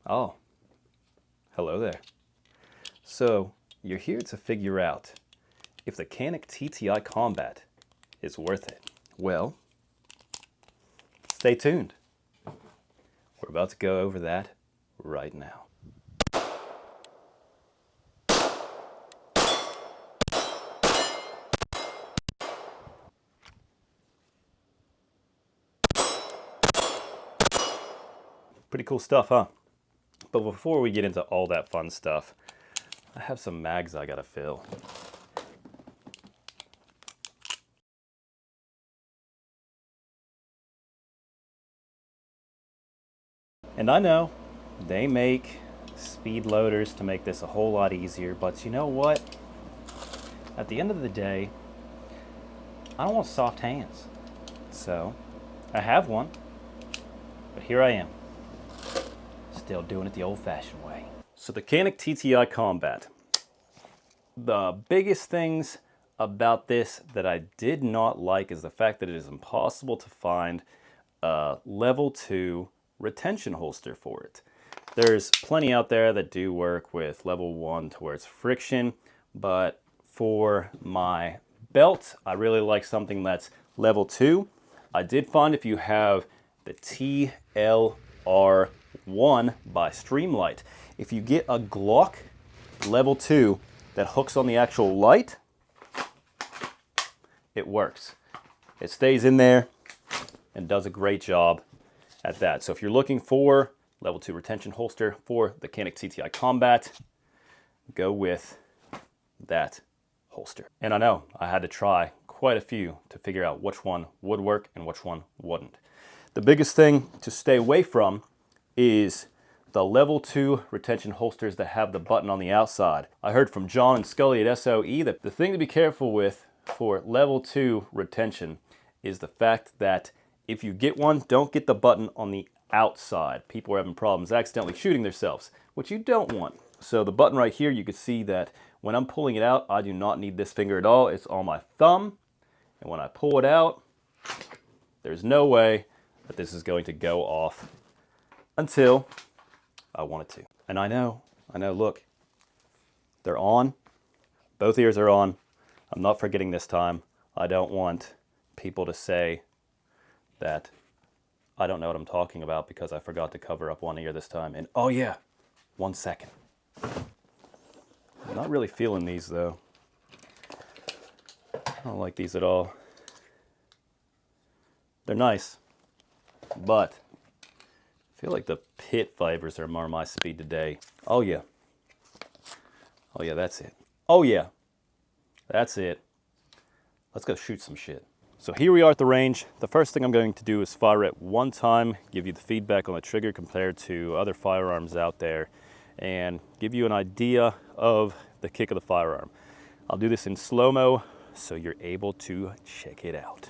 Oh, hello there. So, you're here to figure out if the CANIK TTI Combat is worth it. Well, stay tuned. We're about to go over that right now. Pretty cool stuff, huh? But before we get into all that fun stuff, I have some mags I gotta fill. And I know they make speed loaders to make this a whole lot easier, but you know what? At the end of the day, I don't want soft hands. So, I have one, but here I am, still doing it the old-fashioned way. So the CANIK TTI Combat. The biggest things about this that I did not like is the fact that it is impossible to find a level 2 retention holster for it. There's plenty out there that do work with level 1 to where it's friction, but for my belt, I really like something that's level 2. I did find if you have the TLR1 by Streamlight, if you get a Glock level 2 that hooks on the actual light, it works. It stays in there and does a great job at that. So if you're looking for level 2 retention holster for the CANIK TTI Combat, go with that holster. And I know I had to try quite a few to figure out which one would work and which one wouldn't. The biggest thing to stay away from is the level 2 retention holsters that have the button on the outside. I heard from John and Scully at SOE that the thing to be careful with for level 2 retention is the fact that if you get one, don't get the button on the outside. People are having problems accidentally shooting themselves, which you don't want. So the button right here, you can see that when I'm pulling it out, I do not need this finger at all. It's on my thumb. And when I pull it out, there's no way that this is going to go off until I want it to. And I know, look, they're on. Both ears are on. I'm not forgetting this time. I don't want people to say that I don't know what I'm talking about because I forgot to cover up one ear this time. And oh yeah, 1 second. I'm not really feeling these though. I don't like these at all. They're nice, but I feel like the pit fibers are more my speed today. Oh yeah. Oh yeah, that's it. Oh yeah, that's it. Let's go shoot some shit. So here we are at the range. The first thing I'm going to do is fire it one time, give you the feedback on the trigger compared to other firearms out there, and give you an idea of the kick of the firearm. I'll do this in slow-mo so you're able to check it out.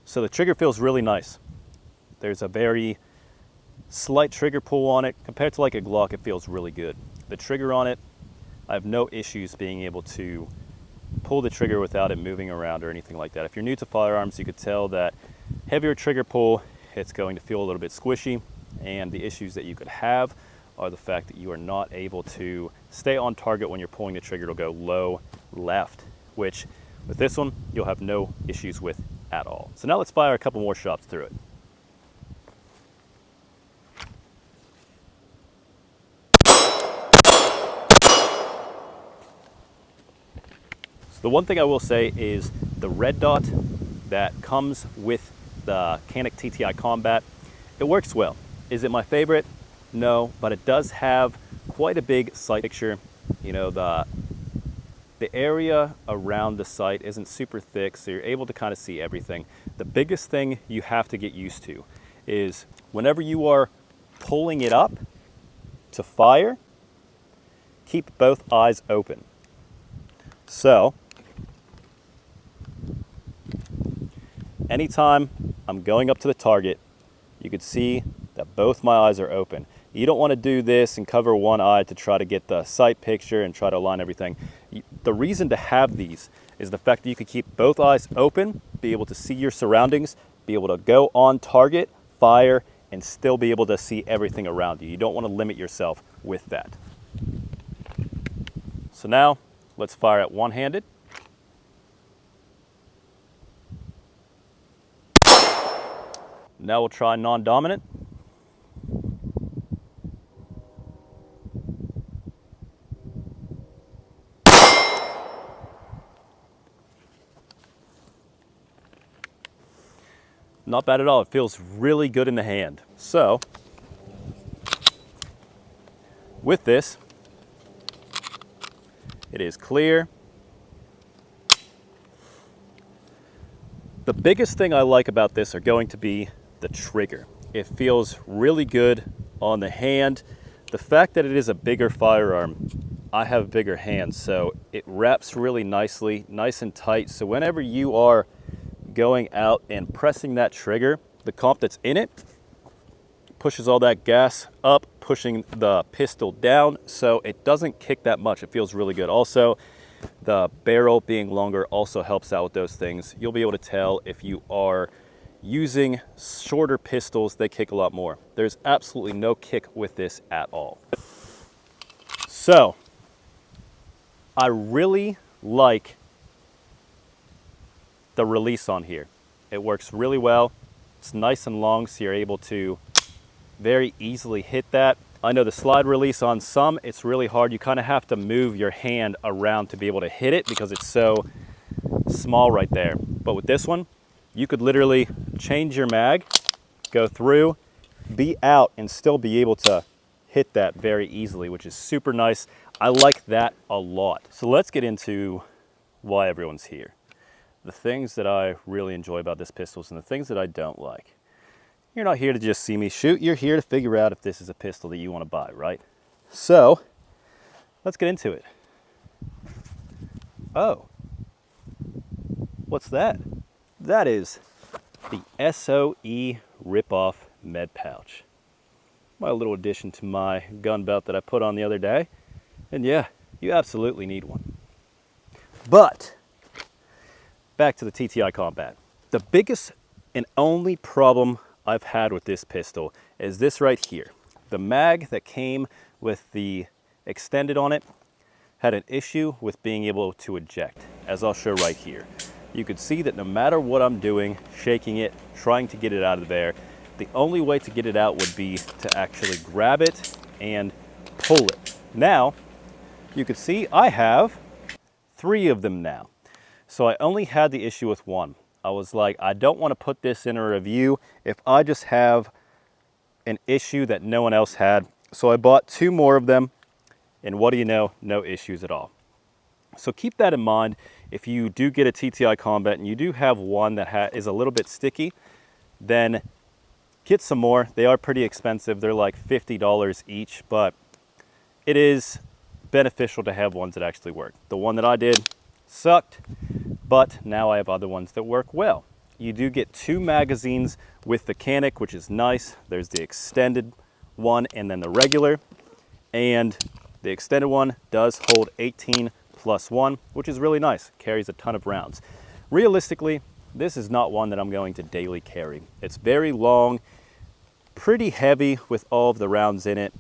So the trigger feels really nice. There's a very slight trigger pull on it. Compared to like a Glock, it feels really good. The trigger on it, I have no issues being able to pull the trigger without it moving around or anything like that. If you're new to firearms, you could tell that heavier trigger pull, it's going to feel a little bit squishy. And the issues that you could have are the fact that you are not able to stay on target when you're pulling the trigger. It'll go low left, which with this one, you'll have no issues with at all. So now let's fire a couple more shots through it. The one thing I will say is the red dot that comes with the CANIK TTI Combat, it works well. Is it my favorite? No, but it does have quite a big sight picture. You know, the area around the sight isn't super thick, so you're able to kind of see everything. The biggest thing you have to get used to is whenever you are pulling it up to fire, keep both eyes open. So, anytime I'm going up to the target, you can see that both my eyes are open. You don't want to do this and cover one eye to try to get the sight picture and try to align everything. The reason to have these is the fact that you can keep both eyes open, be able to see your surroundings, be able to go on target, fire, and still be able to see everything around you. You don't want to limit yourself with that. So now, let's fire it one-handed. Now we'll try non-dominant. Not bad at all. It feels really good in the hand. So, with this, it is clear. The biggest thing I like about this are going to be the trigger. It feels really good on the hand. The fact that it is a bigger firearm, I have bigger hands, so it wraps really nicely, nice and tight. So whenever you are going out and pressing that trigger, the comp that's in it pushes all that gas up, pushing the pistol down, so it doesn't kick that much. It feels really good. Also, the barrel being longer also helps out with those things. You'll be able to tell if you are using shorter pistols, they kick a lot more. There's absolutely no kick with this at all. So, I really like the release on here. It works really well. It's nice and long, so you're able to very easily hit that. I know the slide release on some, it's really hard. You kind of have to move your hand around to be able to hit it because it's so small right there. But with this one, you could literally change your mag, go through, be out, and still be able to hit that very easily, which is super nice. I like that a lot. So let's get into why everyone's here. The things that I really enjoy about this pistol and the things that I don't like. You're not here to just see me shoot. You're here to figure out if this is a pistol that you want to buy, right? So, let's get into it. Oh, what's that? That is the SOE rip-off med pouch. My little addition to my gun belt that I put on the other day. And yeah, you absolutely need one. But, back to the TTI Combat. The biggest and only problem I've had with this pistol is this right here. The mag that came with the extended on it had an issue with being able to eject, as I'll show right here. You could see that no matter what I'm doing, shaking it, trying to get it out of there, the only way to get it out would be to actually grab it and pull it. Now, you can see I have 3 of them now. So I only had the issue with one. I was like, I don't want to put this in a review if I just have an issue that no one else had. So I bought 2 more of them, and what do you know? No issues at all. So keep that in mind. If you do get a TTI Combat and you do have one that is a little bit sticky, then get some more. They are pretty expensive. They're like $50 each, but it is beneficial to have ones that actually work. The one that I did sucked, but now I have other ones that work well. You do get 2 magazines with the CANIK, which is nice. There's the extended one and then the regular. And the extended one does hold 18+1, which is really nice. Carries a ton of rounds. Realistically, this is not one that I'm going to daily carry. It's very long, pretty heavy with all of the rounds in it,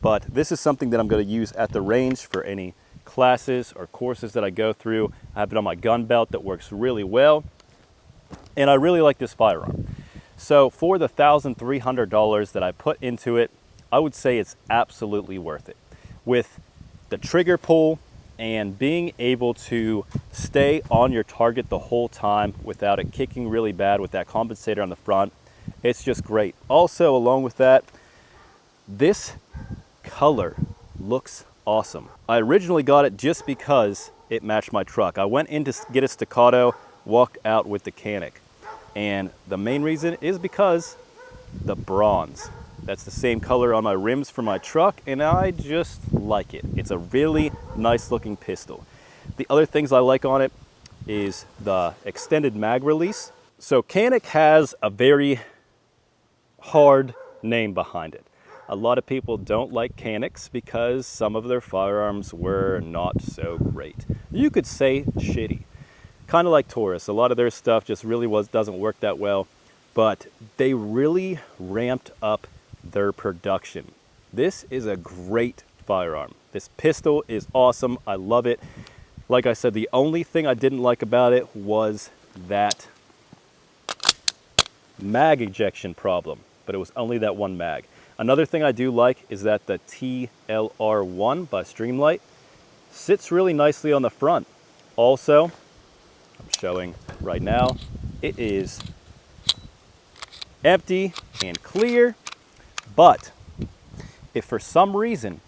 but this is something that I'm going to use at the range for any classes or courses that I go through. I have it on my gun belt that works really well, and I really like this firearm. So for the $1,300 that I put into it, I would say it's absolutely worth it. With the trigger pull and being able to stay on your target the whole time without it kicking really bad with that compensator on the front, it's just great. Also, along with that, this color looks awesome. I originally got it just because it matched my truck. I went in to get a staccato, walked out with the CANIK. And the main reason is because the bronze. That's the same color on my rims for my truck, and I just like it. It's a really nice looking pistol. The other things I like on it is the extended mag release. So CANIK has a very hard name behind it. A lot of people don't like CANIKs because some of their firearms were not so great. You could say shitty. Kind of like Taurus. A lot of their stuff just really doesn't work that well, but they really ramped up their production. This is a great firearm. This pistol is awesome. I love it. Like I said, the only thing I didn't like about it was that mag ejection problem, but it was only that one mag. Another thing I do like is that the TLR1 by Streamlight sits really nicely on the front. Also, I'm showing right now, it is empty and clear, but if for some reason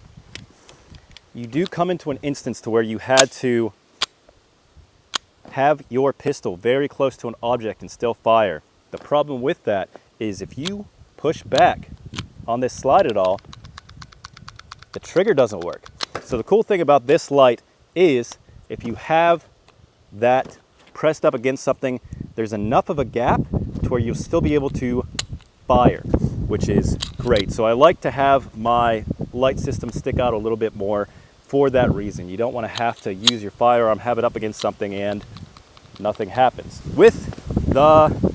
you do come into an instance to where you had to have your pistol very close to an object and still fire, the problem with that is if you push back on this slide at all, the trigger doesn't work. So the cool thing about this light is if you have that pressed up against something, there's enough of a gap to where you'll still be able to fire, which is great. So I like to have my light system stick out a little bit more for that reason. You don't want to have to use your firearm, have it up against something, and nothing happens. With the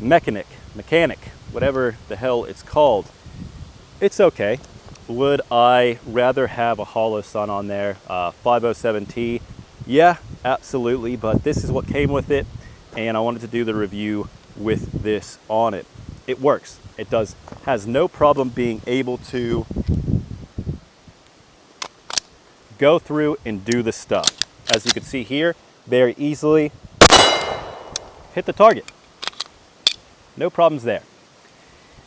mechanic, whatever the hell it's called, it's okay. Would I rather have a Holosun on there, 507T? Yeah, absolutely, but this is what came with it, and I wanted to do the review with this on it. It works. It has no problem being able to go through and do the stuff. As you can see here, very easily hit the target. No problems there.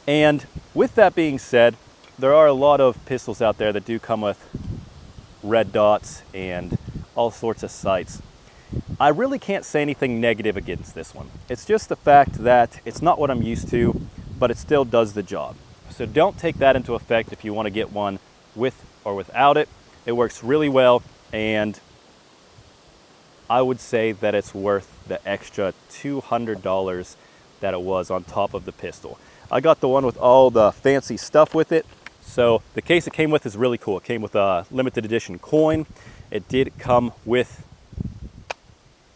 And with that being said, there are a lot of pistols out there that do come with red dots and all sorts of sights. I really can't say anything negative against this one. It's just the fact that it's not what I'm used to, but it still does the job. So don't take that into effect if you want to get one with or without it. It works really well, and I would say that it's worth the extra $200 that it was on top of the pistol. I got the one with all the fancy stuff with it. So the case it came with is really cool. It came with a limited edition coin. It did come with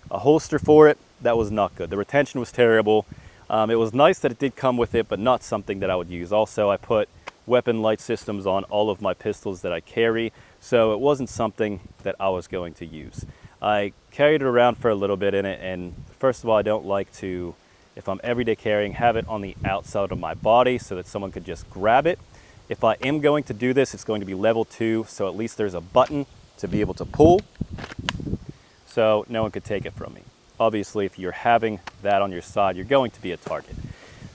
a holster for it. That was not good. The retention was terrible. It was nice that it did come with it, but not something that I would use. Also, I put weapon light systems on all of my pistols that I carry, so it wasn't something that I was going to use. I carried it around for a little bit in it, and first of all, I don't like to, if I'm everyday carrying, have it on the outside of my body so that someone could just grab it. If I am going to do this, it's going to be level 2, so at least there's a button to be able to pull, so no one could take it from me. Obviously, if you're having that on your side, you're going to be a target.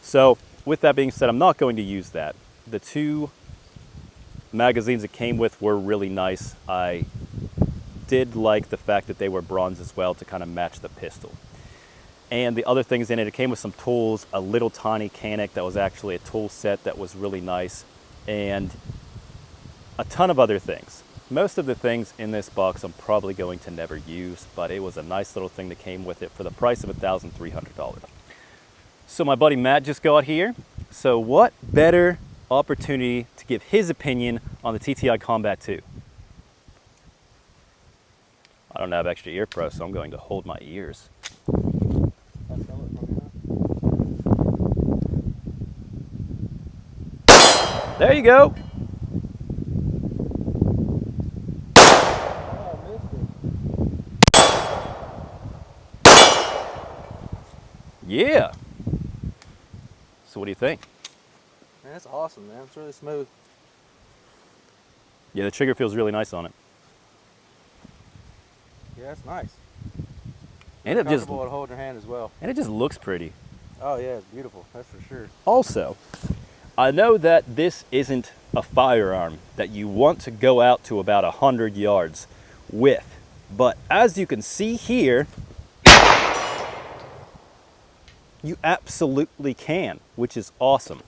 So with that being said, I'm not going to use that. The 2 magazines it came with were really nice. I did like the fact that they were bronze as well to kind of match the pistol. And the other things in it, it came with some tools, a little tiny CANIK that was actually a tool set that was really nice, and a ton of other things. Most of the things in this box I'm probably going to never use, but it was a nice little thing that came with it for the price of $1,300. So my buddy Matt just got here. So what better opportunity to give his opinion on the TTI Combat 2? I don't have extra ear pro, so I'm going to hold my ears. There you go. Yeah. So what do you think? Man, that's awesome, man. It's really smooth. Yeah, the trigger feels really nice on it. Yeah, it's nice. And it just comfortable to hold your hand as well. And it just looks pretty. Oh yeah, it's beautiful. That's for sure. Also, I know that this isn't a firearm that you want to go out to about 100 yards with, but as you can see here, you absolutely can, which is awesome.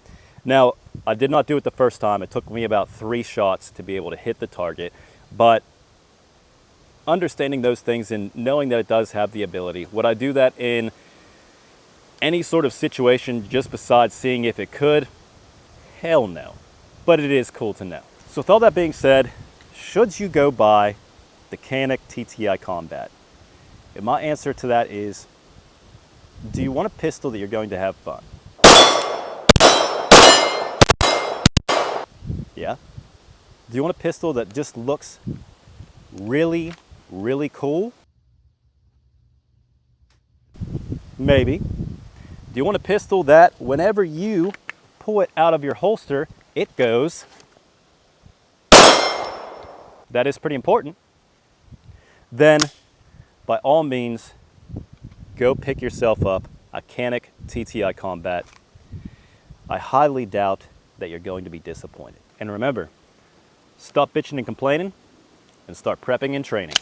Now, I did not do it the first time. It took me about 3 shots to be able to hit the target, but understanding those things and knowing that it does have the ability, would I do that in any sort of situation just besides seeing if it could? Hell no. But it is cool to know. So with all that being said, should you go buy the CANIK TTI Combat? And my answer to that is, do you want a pistol that you're going to have fun? Yeah? Do you want a pistol that just looks really, really cool? Maybe. Do you want a pistol that whenever you pull it out of your holster, it goes? That is pretty important. Then, by all means, go pick yourself up a CANIK TTI Combat. I highly doubt that you're going to be disappointed. And remember, stop bitching and complaining and start prepping and training.